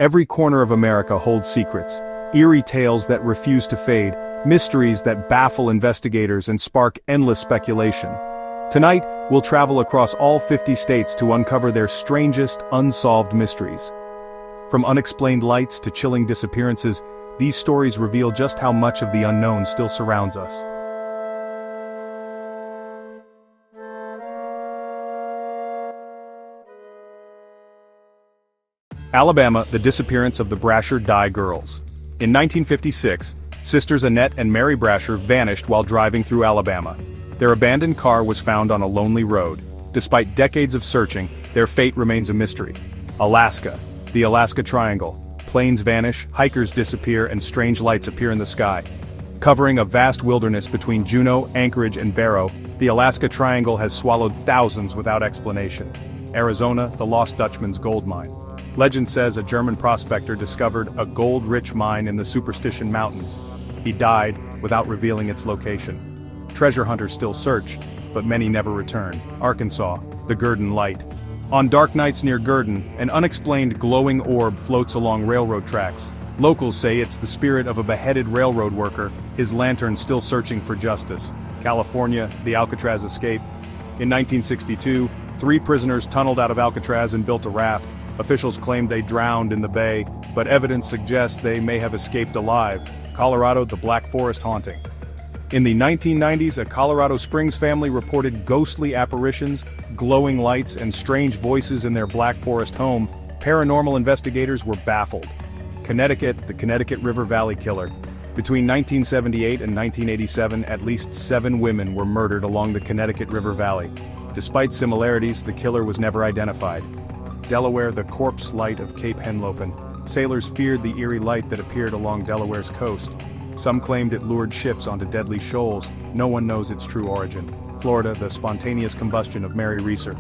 Every corner of America holds secrets, eerie tales that refuse to fade, mysteries that baffle investigators and spark endless speculation. Tonight, we'll travel across all 50 states to uncover their strangest, unsolved mysteries. From unexplained lights to chilling disappearances, these stories reveal just how much of the unknown still surrounds us. Alabama, the disappearance of the Brasher Dye girls. In 1956, sisters Annette and Mary Brasher vanished while driving through Alabama. Their abandoned car was found on a lonely road. Despite decades of searching, their fate remains a mystery. Alaska, the Alaska Triangle. Planes vanish, hikers disappear, and strange lights appear in the sky. Covering a vast wilderness between Juneau, Anchorage, and Barrow, the Alaska Triangle has swallowed thousands without explanation. Arizona, the Lost Dutchman's gold mine. Legend says a German prospector discovered a gold-rich mine in the Superstition Mountains. He died without revealing its location. Treasure hunters still search, but many never return. Arkansas, the Gurdon Light. On dark nights near Gurdon, an unexplained glowing orb floats along railroad tracks. Locals say it's the spirit of a beheaded railroad worker, his lantern still searching for justice. California, the Alcatraz escape. In 1962, 3 prisoners tunneled out of Alcatraz and built a raft. Officials claimed they drowned in the bay, but evidence suggests they may have escaped alive. Colorado, the Black Forest haunting. In the 1990s, a Colorado Springs family reported ghostly apparitions, glowing lights, and strange voices in their Black Forest home. Paranormal investigators were baffled. Connecticut, the Connecticut River Valley killer. Between 1978 and 1987, at least 7 women were murdered along the Connecticut River Valley. Despite similarities, the killer was never identified. Delaware, the corpse light of Cape Henlopen. Sailors feared the eerie light that appeared along Delaware's coast. Some claimed it lured ships onto deadly shoals. No one knows its true origin. Florida, the spontaneous combustion of Mary Reeser.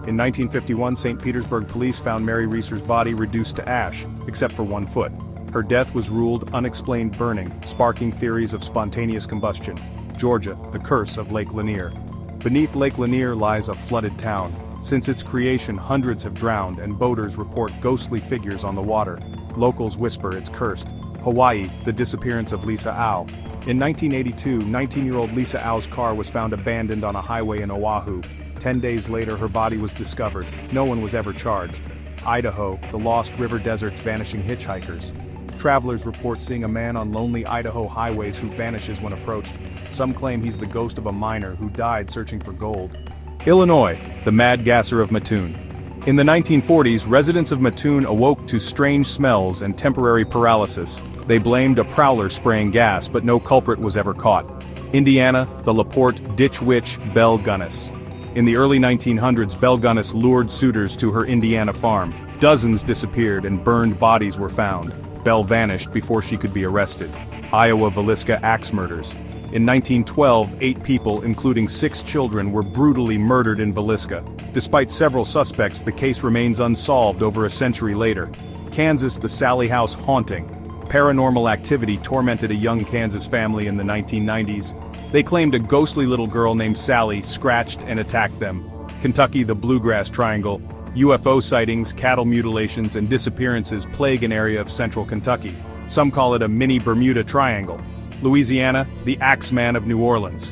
In 1951, St. Petersburg police found Mary Reeser's body reduced to ash, except for one foot. Her death was ruled unexplained burning, sparking theories of spontaneous combustion. Georgia, the curse of Lake Lanier. Beneath Lake Lanier lies a flooded town. Since its creation, hundreds have drowned, and boaters report ghostly figures on the water. Locals whisper it's cursed. Hawaii, the disappearance of Lisa Au. In 1982, 19-year-old Lisa Au's car was found abandoned on a highway in Oahu. 10 days later, her body was discovered. No one was ever charged. Idaho, the lost river desert's vanishing hitchhikers. Travelers report seeing a man on lonely Idaho highways who vanishes when approached. Some claim he's the ghost of a miner who died searching for gold. Illinois, the mad gasser of Mattoon. In the 1940s, residents of Mattoon awoke to strange smells and temporary paralysis. They blamed a prowler spraying gas, but no culprit was ever caught. Indiana, the LaPorte ditch witch Belle Gunness. In the early 1900s, Belle Gunness lured suitors to her Indiana farm. Dozens disappeared and burned bodies were found. Belle vanished before she could be arrested. Iowa Villisca axe murders. In 1912, 8 people, including 6 children, were brutally murdered in Villisca. Despite several suspects, the case remains unsolved over a century later. Kansas, the Sally House haunting. Paranormal activity tormented a young Kansas family in the 1990s. They claimed a ghostly little girl named Sally scratched and attacked them. Kentucky, the Bluegrass Triangle. UFO sightings, cattle mutilations, and disappearances plague an area of central Kentucky. Some call it a mini Bermuda Triangle. Louisiana, the Axeman of New Orleans.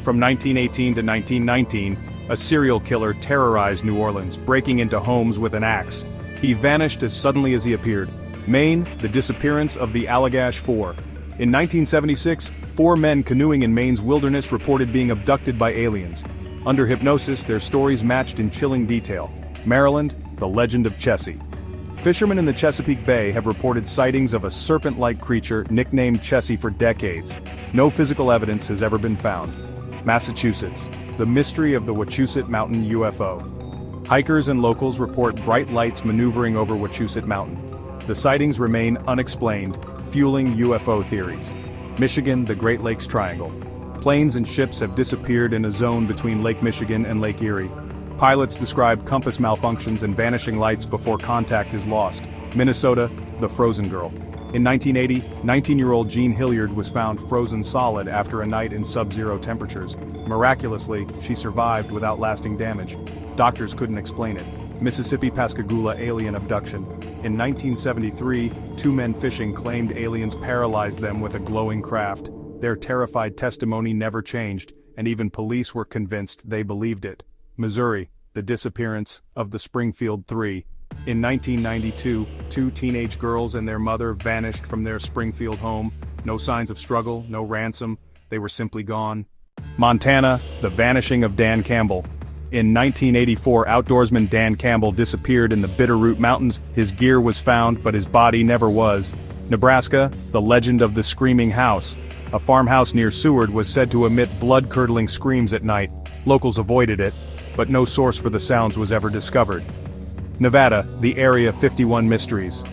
From 1918 to 1919, a serial killer terrorized New Orleans, breaking into homes with an axe. He vanished as suddenly as he appeared. Maine, the disappearance of the Allagash Four. In 1976, 4 men canoeing in Maine's wilderness reported being abducted by aliens. Under hypnosis, their stories matched in chilling detail. Maryland, the legend of Chessie. Fishermen in the Chesapeake Bay have reported sightings of a serpent-like creature nicknamed Chessie for decades. No physical evidence has ever been found. Massachusetts, the mystery of the Wachusett Mountain UFO. Hikers and locals report bright lights maneuvering over Wachusett Mountain. The sightings remain unexplained, fueling UFO theories. Michigan, the Great Lakes Triangle. Planes and ships have disappeared in a zone between Lake Michigan and Lake Erie. Pilots describe compass malfunctions and vanishing lights before contact is lost. Minnesota, the Frozen Girl. In 1980, 19-year-old Jean Hilliard was found frozen solid after a night in sub-zero temperatures. Miraculously, she survived without lasting damage. Doctors couldn't explain it. Mississippi Pascagoula alien abduction. In 1973, two men fishing claimed aliens paralyzed them with a glowing craft. Their terrified testimony never changed, and even police were convinced they believed it. Missouri, the disappearance of the Springfield Three. In 1992, two teenage girls and their mother vanished from their Springfield home. No signs of struggle, no ransom, they were simply gone. Montana, the vanishing of Dan Campbell. In 1984, outdoorsman Dan Campbell disappeared in the Bitterroot Mountains. His gear was found, but his body never was. Nebraska, the legend of the Screaming House. A farmhouse near Seward was said to emit blood-curdling screams at night. Locals avoided it, but no source for the sounds was ever discovered. Nevada, the Area 51 mysteries.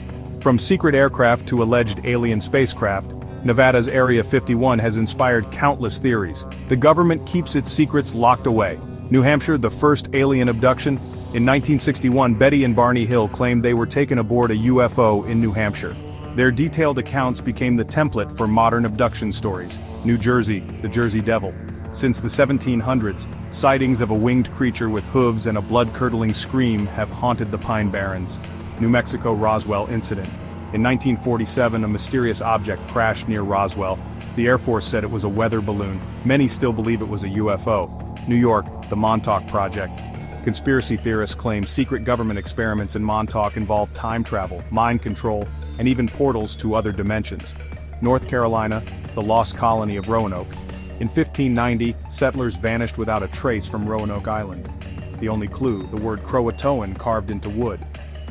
From secret aircraft to alleged alien spacecraft, Nevada's Area 51 has inspired countless theories. The government keeps its secrets locked away. New Hampshire, the first alien abduction. In 1961, Betty and Barney Hill claimed they were taken aboard a UFO in New Hampshire. Their detailed accounts became the template for modern abduction stories. New Jersey, the Jersey Devil. Since the 1700s, sightings of a winged creature with hooves and a blood-curdling scream have haunted the Pine Barrens. New Mexico Roswell incident. In 1947, a mysterious object crashed near Roswell. The Air Force said it was a weather balloon. Many still believe it was a UFO. New York, the Montauk Project. Conspiracy theorists claim secret government experiments in Montauk involve time travel, mind control, and even portals to other dimensions. North Carolina, the lost colony of Roanoke. In 1590, settlers vanished without a trace from Roanoke Island. The only clue, the word Croatoan carved into wood.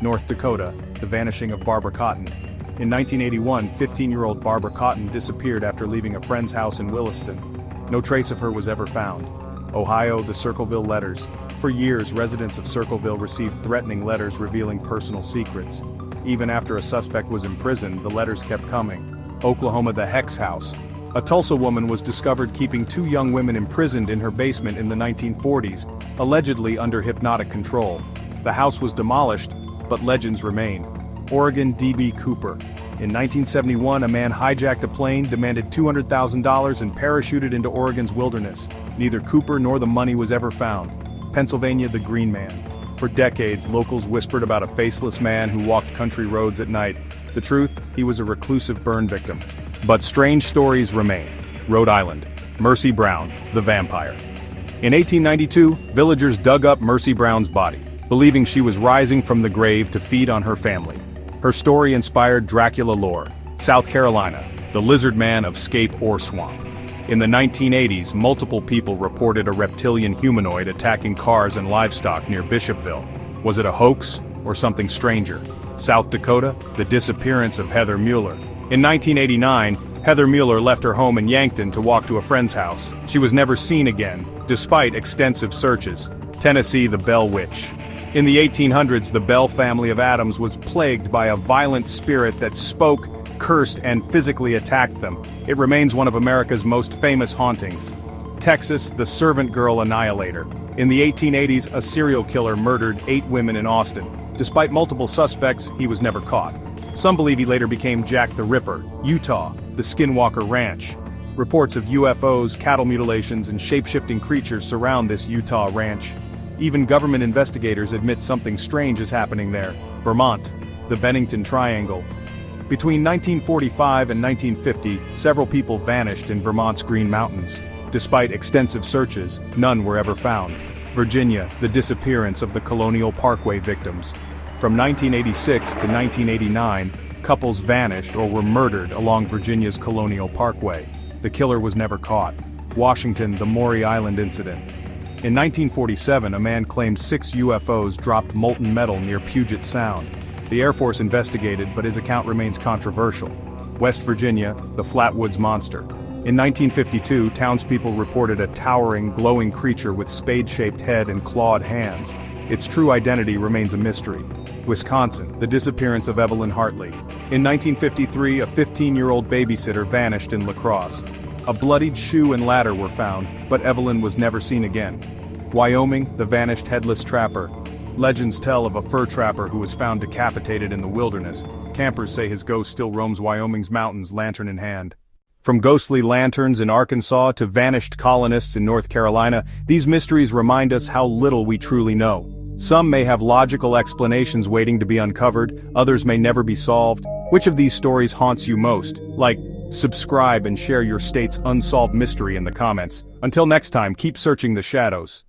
North Dakota, the vanishing of Barbara Cotton. In 1981, 15-year-old Barbara Cotton disappeared after leaving a friend's house in Williston. No trace of her was ever found. Ohio, the Circleville letters. For years, residents of Circleville received threatening letters revealing personal secrets. Even after a suspect was imprisoned, the letters kept coming. Oklahoma, the Hex House. A Tulsa woman was discovered keeping two young women imprisoned in her basement in the 1940s, allegedly under hypnotic control. The house was demolished, but legends remain. Oregon, D.B. Cooper. In 1971, a man hijacked a plane, demanded $200,000 and parachuted into Oregon's wilderness. Neither Cooper nor the money was ever found. Pennsylvania, the Green Man. For decades, locals whispered about a faceless man who walked country roads at night. The truth, he was a reclusive burn victim. But strange stories remain. Rhode Island, Mercy Brown, the vampire. In 1892, villagers dug up Mercy Brown's body, believing she was rising from the grave to feed on her family. Her story inspired Dracula lore. South Carolina, the Lizard Man of Scape Ore Swamp. In the 1980s, multiple people reported a reptilian humanoid attacking cars and livestock near Bishopville. Was it a hoax or something stranger? South Dakota, the disappearance of Heather Mueller. In 1989, Heather Mueller left her home in Yankton to walk to a friend's house. She was never seen again, despite extensive searches. Tennessee, the Bell Witch. In the 1800s, the Bell family of Adams was plagued by a violent spirit that spoke, cursed, and physically attacked them. It remains one of America's most famous hauntings. Texas, the Servant Girl Annihilator. In the 1880s, a serial killer murdered 8 women in Austin. Despite multiple suspects, he was never caught. Some believe he later became Jack the Ripper. Utah, the Skinwalker Ranch. Reports of UFOs, cattle mutilations, and shape-shifting creatures surround this Utah ranch. Even government investigators admit something strange is happening there. Vermont, the Bennington Triangle. Between 1945 and 1950, several people vanished in Vermont's Green Mountains. Despite extensive searches, none were ever found. Virginia, the disappearance of the Colonial Parkway victims. From 1986 to 1989, couples vanished or were murdered along Virginia's Colonial Parkway. The killer was never caught. Washington, the Maury Island incident. In 1947, a man claimed 6 UFOs dropped molten metal near Puget Sound. The Air Force investigated, but his account remains controversial. West Virginia, the Flatwoods Monster. In 1952, townspeople reported a towering, glowing creature with spade-shaped head and clawed hands. Its true identity remains a mystery. Wisconsin, the disappearance of Evelyn Hartley. In 1953, a 15-year-old babysitter vanished in La Crosse. A bloodied shoe and ladder were found, but Evelyn was never seen again. Wyoming, the vanished headless trapper. Legends tell of a fur trapper who was found decapitated in the wilderness. Campers say his ghost still roams Wyoming's mountains, lantern in hand. From ghostly lanterns in Arkansas to vanished colonists in North Carolina, these mysteries remind us how little we truly know. Some may have logical explanations waiting to be uncovered, others may never be solved. Which of these stories haunts you most? Like, subscribe and share your state's unsolved mystery in the comments. Until next time, keep searching the shadows.